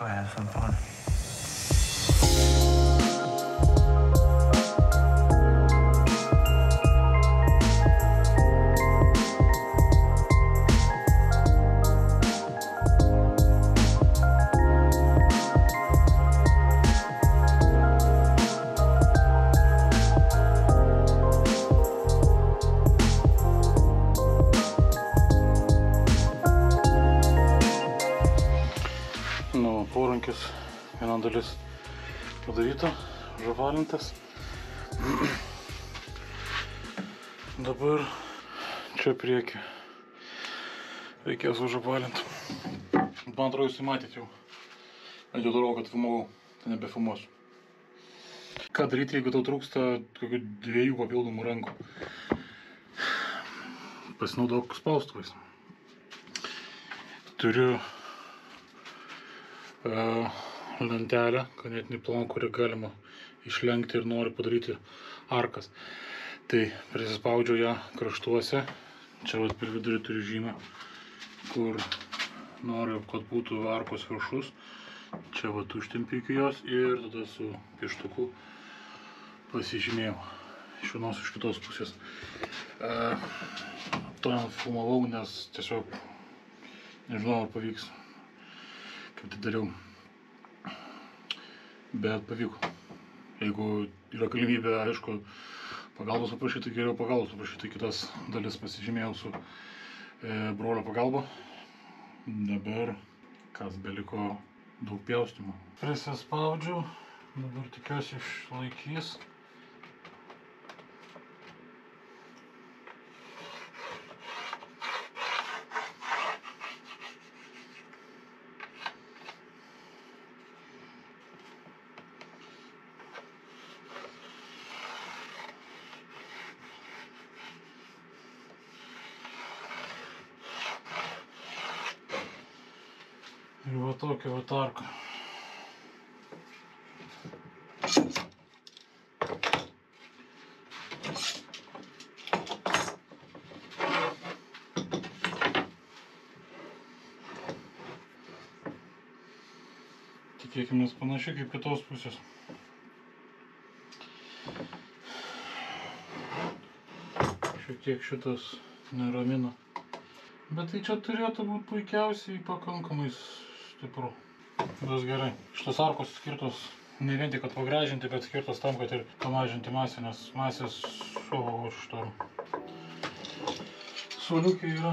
go have some fun. Porankis, viena dalis padaryta, žavalintas. Dabar čia priekį reikės užžavalinti. Man atrodo, jūs matėt jau. Aš jau darau, kad filmavau, tai nebefilmuosiu. Ką daryti, jeigu tau trūksta kokių 2 papildomų rankų? Pasinaudok spaustuvais. Turiu lentelę, ganėtinai ploną, kurią galima išlenkti ir noriu padaryti arkas. Tai prisispaudžiau ją kraštuose. Čia vat per vidurį turiu žymę, kur noriu, kad būtų arkos viršus. Čia vat užtempiu iki jos ir tada su pieštuku pasižymėjau iš vienos iš kitos pusės. To filmavau, nes tiesiog nežinau, ar pavyks, kaip tai dariau, bet pavyko. Jeigu yra galimybė, aišku, pagalbos paprašyti, geriau pagalbos paprašyti, kitas dalis pasižymėjau su brolio pagalba. Dabar kas beliko, daug pjaustymų. Prisispaudžiau, dabar tikiuosi išlaikys. Ir va tokia va arka. Tikėkimės panašiai kaip kitos pusės. Šiek tiek šitas neramina. Bet tai čia turėtų būti puikiausiai pakankamai stipru. Bus gerai. Šitos arkos skirtos ne vien tik, kad pagražinti, bet skirtos tam, kad ir pamažinti masę, nes masės šito suoliukai yra.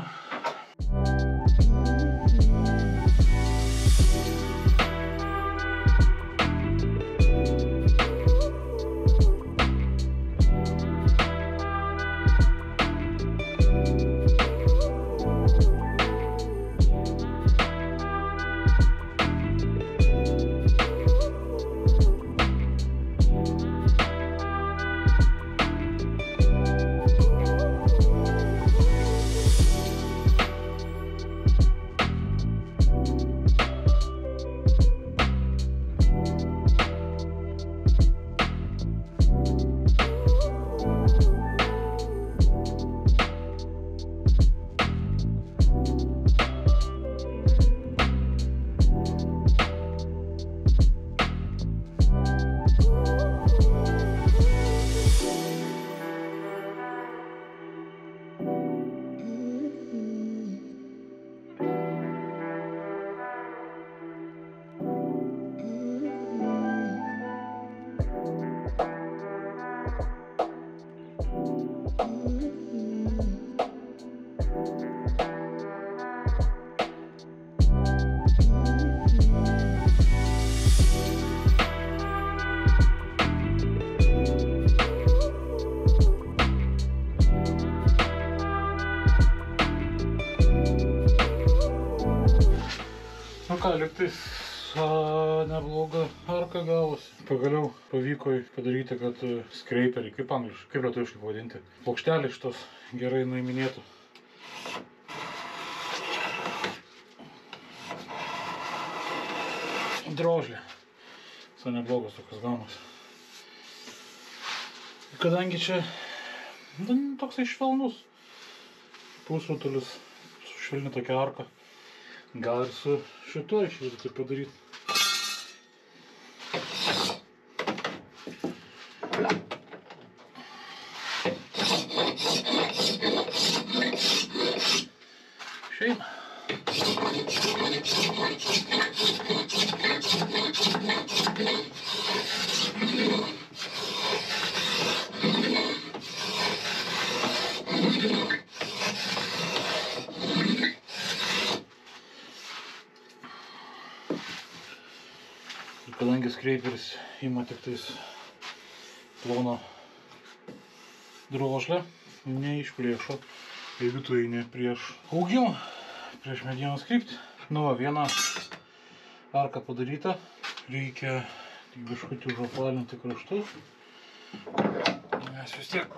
Lygtais nebloga arka gavosi. Pagaliau pavyko padaryti, kad skreiperiai, kaip angliškai, kaip lietuviškai pavadinti, plokštelė šitos gerai nuiminėtų. Drožlė. Visai neblogas tokias gaunas. Kadangi čia toksai švelnus pusrutulis, sušvelni tokia arka. Gal ir su šito išvykti padaryti. Išeina. Ir kadangi skreiperis ima tik tais ploną drožlę, neišplėšo, jeigu tu eini prieš augimą, prieš medienos kryptį. Nu va, viena arka padaryta, reikia tik biškutį užapalinti kraštus, nes vis tiek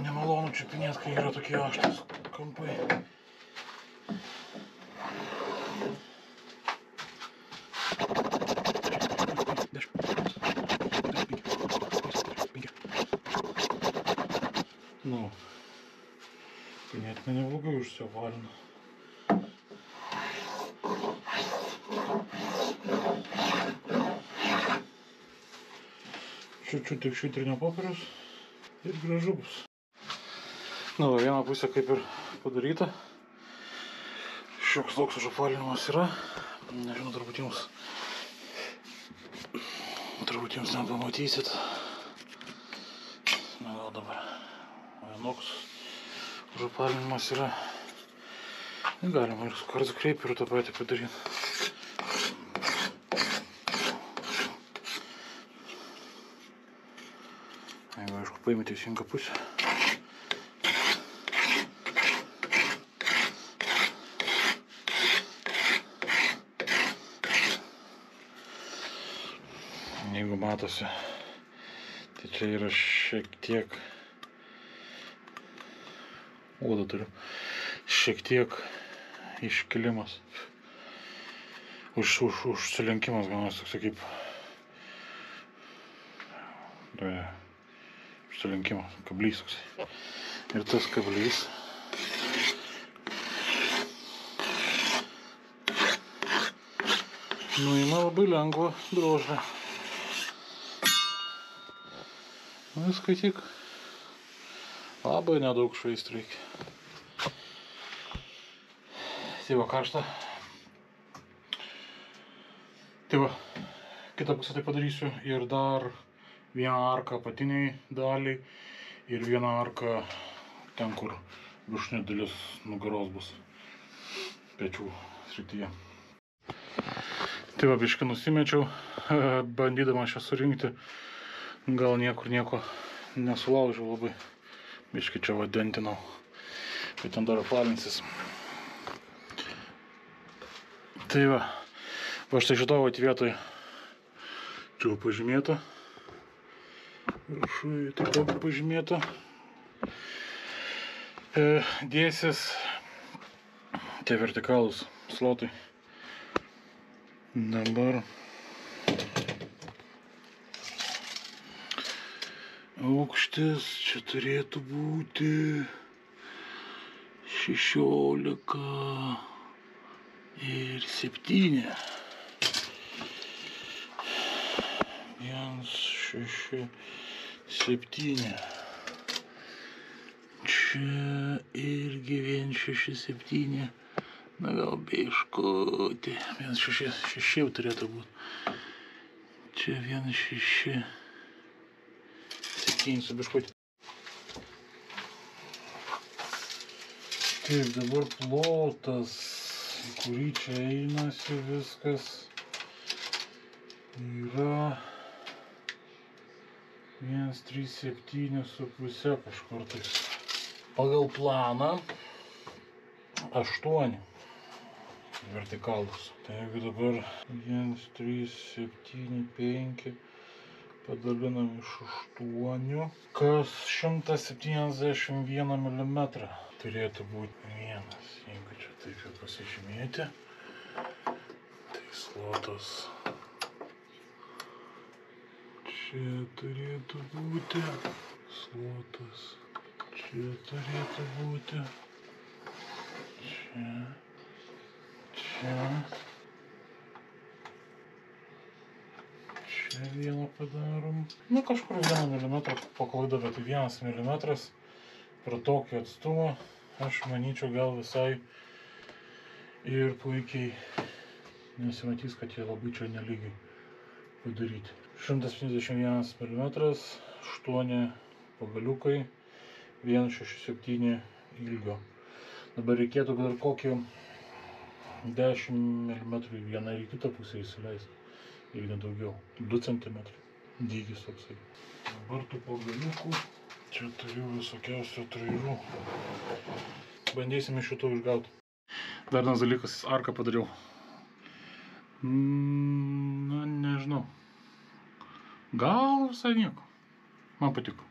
nemalonu čiupinėt, kai yra tokie aštrūs kampai. Nu, ganėtinai neblogai užsiapalina. Čiučiu tik švitrinio popieriaus ir gražu bus. Nu, viena pusė kaip ir padaryta. Šioks toks užapalinimas yra. Nežinau, turbūt jums nepamatysit. Na, gal dabar. Vienoks užapalinimas yra. Galima ir su kartu kreiperiu tą patį padaryti. Jeigu, aišku, paimi teisingą pusę. Jeigu matosi, tai čia yra šiek tiek, odą turiu, šiek tiek iškilimas, užsilenkimas, gaunasi toks kaip, užsilenkimas, kablys toks. Ir tas kablys nuima labai lengvą drožlę. Viską tik labai nedaug švaist reikia. Tai va, karšta. Tai va, kitą pusę tai padarysiu ir dar vieną arką apatiniai daliai ir vieną arką ten, kur viršutinė dalis nugaros bus pečių srityje. Tai va, biškį nusimečiau, bandydama šią surinkti. Gal niekur nieko nesulaužiau labai. Biškį čia vadentinau. Bet ten dar apalinsis. Tai va. Va štai šitoj vietoj čia pažymėta. Viršuje taip pat pažymėta. Dėsis tie vertikalūs slotai. Dabar aukštis čia turėtų būti 16 ir 7. 1, 6, 7. Čia irgi 1, 6, 7. Na gal biškutį. 1, 6 jau turėtų būti. Čia 1, 6. 7 su biškutį. Taip, dabar plotas, į kurį čia einasi viskas, yra 1,37,5 kažkur tais. Pagal planą 8 vertikalus. Tai jeigu dabar 1,375 padalinam iš 8, kas 171 mm turėtų būti vienas. Jeigu čia taip jau pasižymėti, tai slotas čia turėtų būti, slotas čia turėtų būti, čia, Čia vieną padarom. Nu, kažkur 1 mm paklaida, bet 1 mm per tokį atstumą, aš manyčiau, gal visai ir puikiai nesimatys, kad jie labai čia nelygiai padaryti. 151 mm, 8 pagaliukai, 1,67 ilgio. Dabar reikėtų dar kokį 10 mm į vieną ir į kitą pusę įsileisti, jeigu nedaugiau, 2 cm dygis toksai. Dabar tų pagaliukų, čia turiu visokiausių atrairų, bandysim iš šito išgauti. Dar vienas dalykas, arką padariau. Na, nežinau. Gal visai nieko. Man patiko.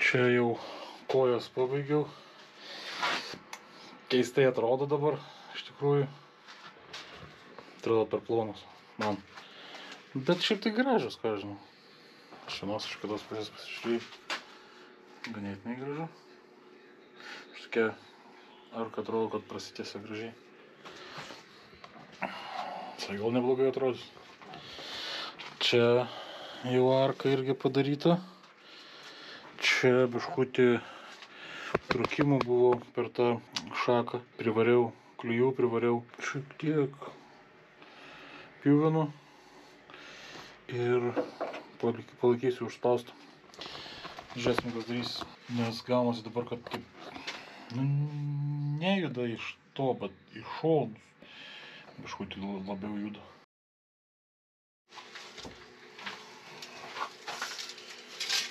Čia jau kojas pabaigiau. Keistai atrodo dabar, iš tikrųjų. Atrodo per plonas man. Bet šiaip tai gražus, ką žinau. Šiandien iš kitos pusės pasižiūrėjau. Ganėtinai gražu. Štokia arka atrodo, kad prasitėsia gražiai. Tai gal neblogai atrodys. Čia jau arka irgi padaryta. Čia biškutį trūkimų buvo per tą šaką. Privariau, klijų privariau šiek tiek pjuvenų ir palaikysiu užspaustą. Žiūrėsim, kas darys, nes gaunasi dabar, kad taip nejuda iš to, bet iš šonus biškutį labiau juda.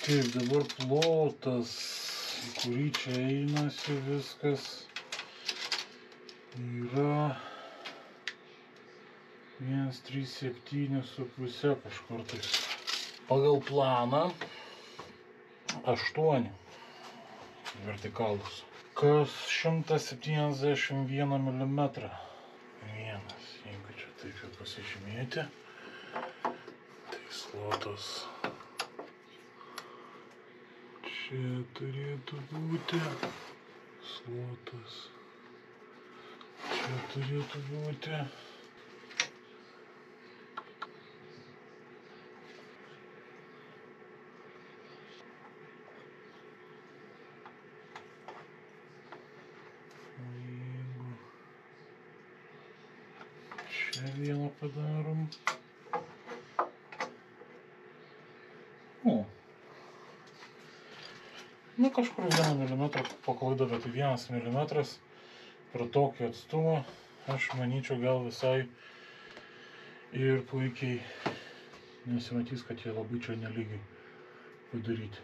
Taip, dabar plotas, į kurį čia einasi viskas, yra 1,37,5 kažkur tais. Pagal planą 8 vertikalus. Kas 171 mm. Vienas, jeigu čia taip jau pasižymėti. Tai slotas. Čia turėtų būti slotas. Čia turėtų būti. Čia vieną padarom. O. Nu, kažkur 1 mm paklaida, bet 1 mm per tokį atstumą, aš manyčiau, gal visai ir puikiai nesimatys, kad jie labai čia nelygiai padaryti.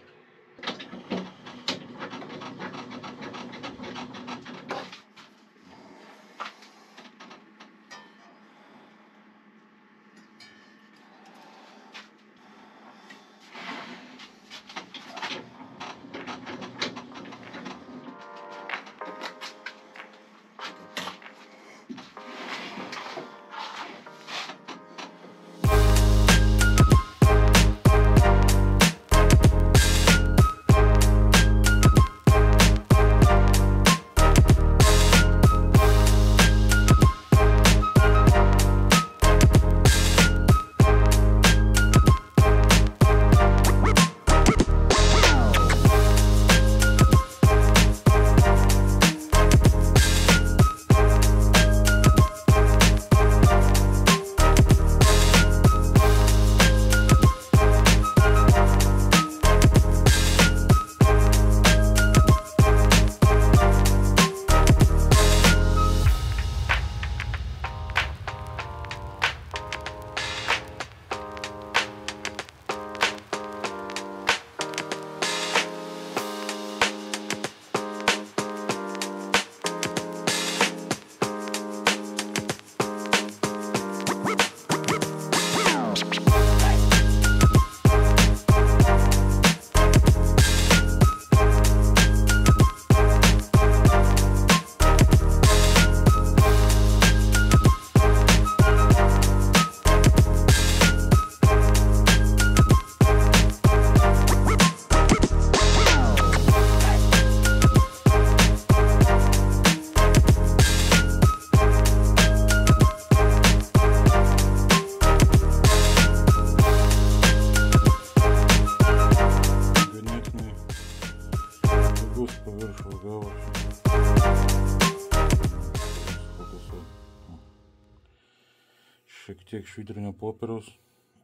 šiek tiek švitrinio popieriaus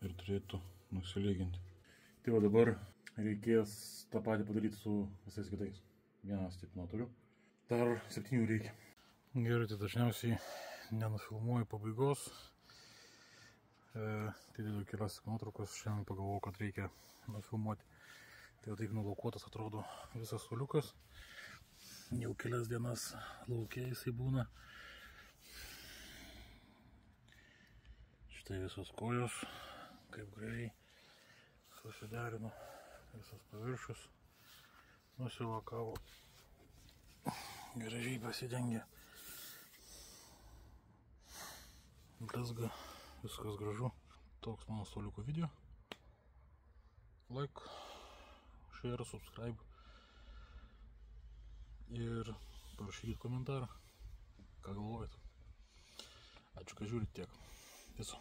ir turėtų nusilyginti. Tai va dabar reikės tą patį padaryti su visais kitais. Vieną stipriną turiu. Dar 7 reikia. Gerai, tai dažniausiai nenufilmuoju pabaigos. Tai dedu kelias nuotraukas, šiandien pagalvojau, kad reikia nufilmuoti. Tai jau taip nulaukuotas atrodo visas suoliukas. Jau kelias dienas lauke jisai būna. Štai visos kojos, kaip gražiai susiderino, visas paviršius nusilakavo, gražiai pasidengia. Blizga, viskas gražu. Toks mano suoliuko video. Like, share, subscribe ir parašykit komentarą, ką galvojat. Ačiū, kad žiūrit, tiek. Viso.